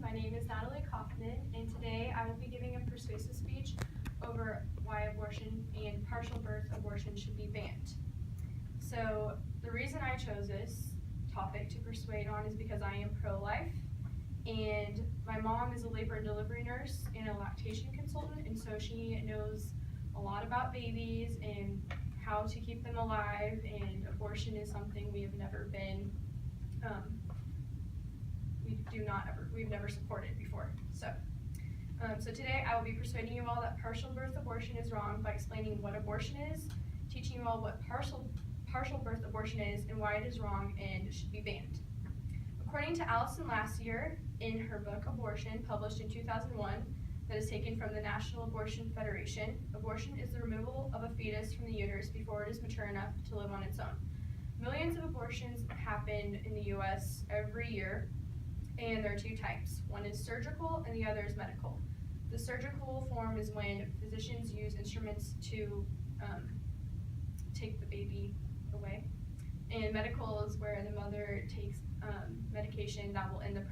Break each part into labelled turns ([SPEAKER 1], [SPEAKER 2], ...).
[SPEAKER 1] My name is Natalie Kaufman, and today I will be giving a persuasive speech over why abortion and partial birth abortion should be banned. So the reason I chose this topic to persuade on is because I am pro-life, and my mom is a labor and delivery nurse and a lactation consultant, and so she knows a lot about babies and how to keep them alive, and abortion is something we have never been we've never supported before. So today I will be persuading you all that partial birth abortion is wrong by explaining what abortion is, teaching you all what partial birth abortion is and why it is wrong and should be banned. According to Allison last year in her book Abortion, published in 2001, that is taken from the National Abortion Federation, abortion is the removal of a fetus from the uterus before it is mature enough to live on its own. Millions of abortions happen in the U.S. every year, and there are two types. One is surgical and the other is medical. The surgical form is when physicians use instruments to take the baby away, and medical is where the mother takes medication that will end the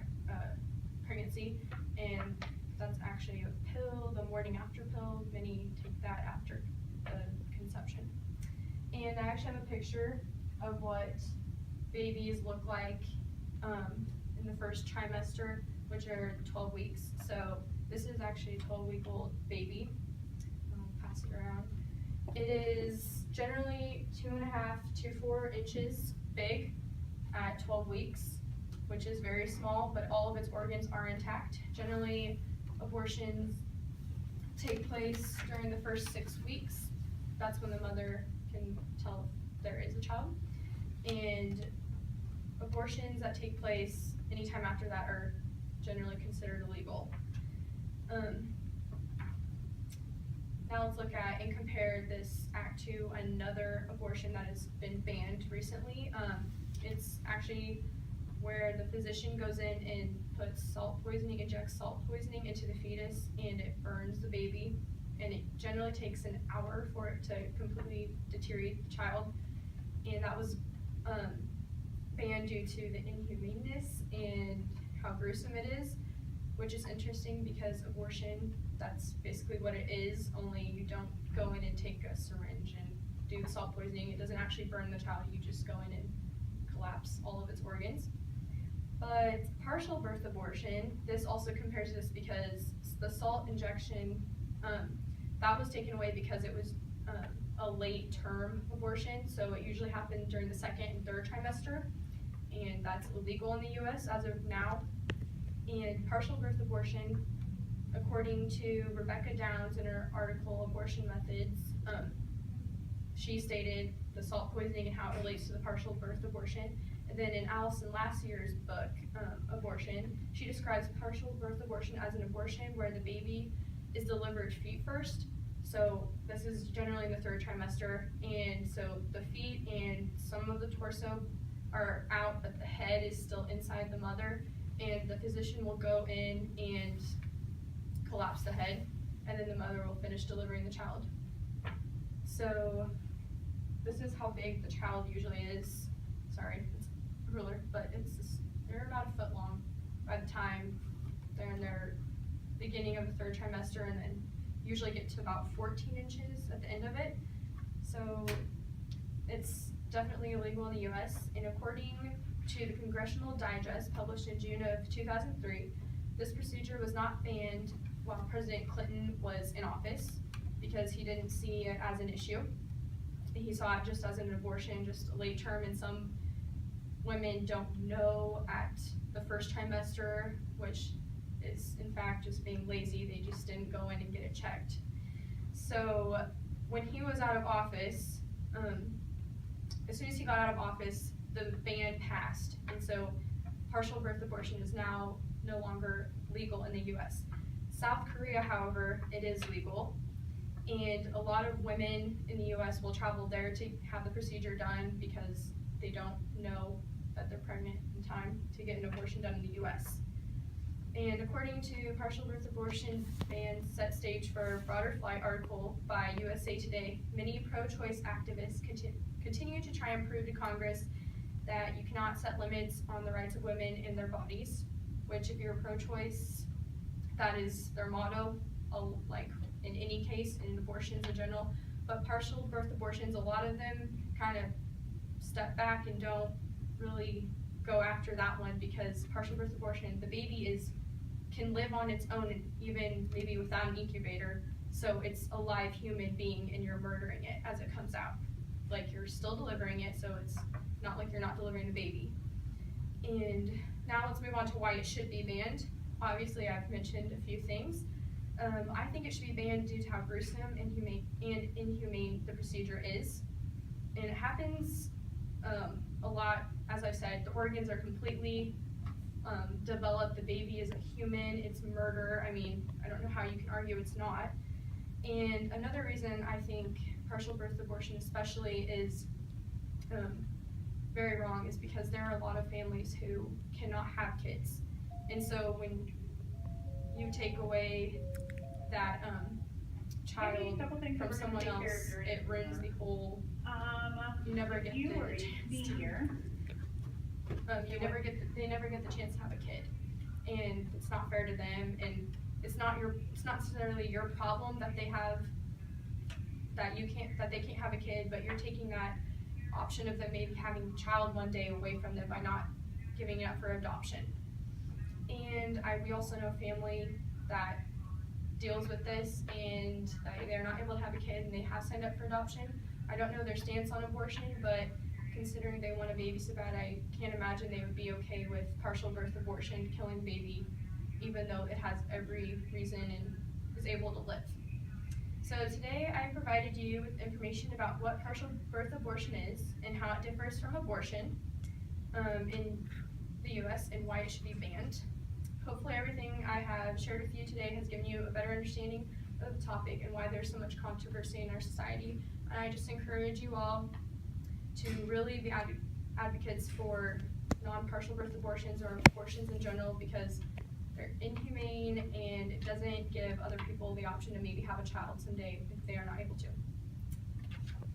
[SPEAKER 1] pregnancy, and that's actually a pill, the morning after pill. Many take that after the conception. And I actually have a picture of what babies look like in the first trimester, which are 12 weeks. So this is actually a 12-week-old baby. I'll pass it around. It is generally 2.5 to 4 inches big at 12 weeks, which is very small, but all of its organs are intact. Generally, abortions take place during the first 6 weeks. That's when the mother can tell if there is a child. And abortions that take place anytime after that are generally considered illegal. Now let's look at and compare this act to another abortion that has been banned recently. It's actually where the physician goes in and puts salt poisoning, injects salt poisoning into the fetus, and it burns the baby. And it generally takes an hour for it to completely deteriorate the child. And that was banned due to the inhumaneness and how gruesome it is, which is interesting because abortion, that's basically what it is, only you don't go in and take a syringe and do the salt poisoning. It doesn't actually burn the child, you just go in and collapse all of its organs. But partial birth abortion, this also compares this because the salt injection, that was taken away because it was a late term abortion, so it usually happened during the 2nd and 3rd trimester, and that's illegal in the U.S. as of now. And partial birth abortion, according to Rebecca Downs in her article Abortion Methods, she stated the salt poisoning and how it relates to the partial birth abortion. And then in Allison last year's book, Abortion, she describes partial birth abortion as an abortion where the baby is delivered feet first. So this is generally in the 3rd trimester, and so the feet and some of the torso are out, but the head is still inside the mother, and the physician will go in and collapse the head, and then the mother will finish delivering the child. So this is how big the child usually is. Sorry, it's a ruler, but they're about a foot long by the time they're in their beginning of the 3rd trimester, and then usually get to about 14 inches at the end of it. So it's definitely illegal in the U.S. And according to the Congressional Digest published in June of 2003, this procedure was not banned while President Clinton was in office because he didn't see it as an issue. He saw it just as an abortion, just a late term, and some women don't know at the 1st trimester, which is in fact just being lazy. They just didn't go in and get it checked. So when he was out of office, as soon as he got out of office, the ban passed, and so partial birth abortion is now no longer legal in the U.S. South Korea, however, it is legal, and a lot of women in the U.S. will travel there to have the procedure done because they don't know that they're pregnant in time to get an abortion done in the U.S. And according to Partial Birth Abortion Ban Set Stage for a Broader Flight article by USA Today, many pro-choice activists continue to try and prove to Congress that you cannot set limits on the rights of women in their bodies. which if you're pro-choice, that is their motto, like in any case, in abortions in general. But partial birth abortions, a lot of them kind of step back and don't really go after that one, because partial birth abortion, the baby can live on its own, even maybe without an incubator. So it's a live human being and you're murdering it as it comes out. Like, you're still delivering it, so it's not like you're not delivering the baby. And now let's move on to why it should be banned. Obviously, I've mentioned a few things. I think it should be banned due to how gruesome and inhumane the procedure is. And it happens a lot. As I've said, the organs are completely developed. The baby is a human. It's murder. I mean, I don't know how you can argue it's not. And another reason I think partial birth abortion especially is very wrong is because there are a lot of families who cannot have kids. And so when you take away that child from someone else, it ruins the whole, you never get the chance. They never get the chance to have a kid. And it's not fair to them, and it's not necessarily your problem that they can't have a kid, but you're taking that option of them maybe having a child one day away from them by not giving it up for adoption. And we also know a family that deals with this, and they're not able to have a kid, and they have signed up for adoption. I don't know their stance on abortion, but considering they want a baby so bad, I can't imagine they would be okay with partial birth abortion, killing the baby, even though it has every reason and is able to live. So today I provided you with information about what partial birth abortion is and how it differs from abortion in the U.S. and why it should be banned. Hopefully everything I have shared with you today has given you a better understanding of the topic and why there's so much controversy in our society. And I just encourage you all to really be advocates for non-partial birth abortions or abortions in general, because they're inhumane and it doesn't give other people the option to maybe have a child someday if they are not able to.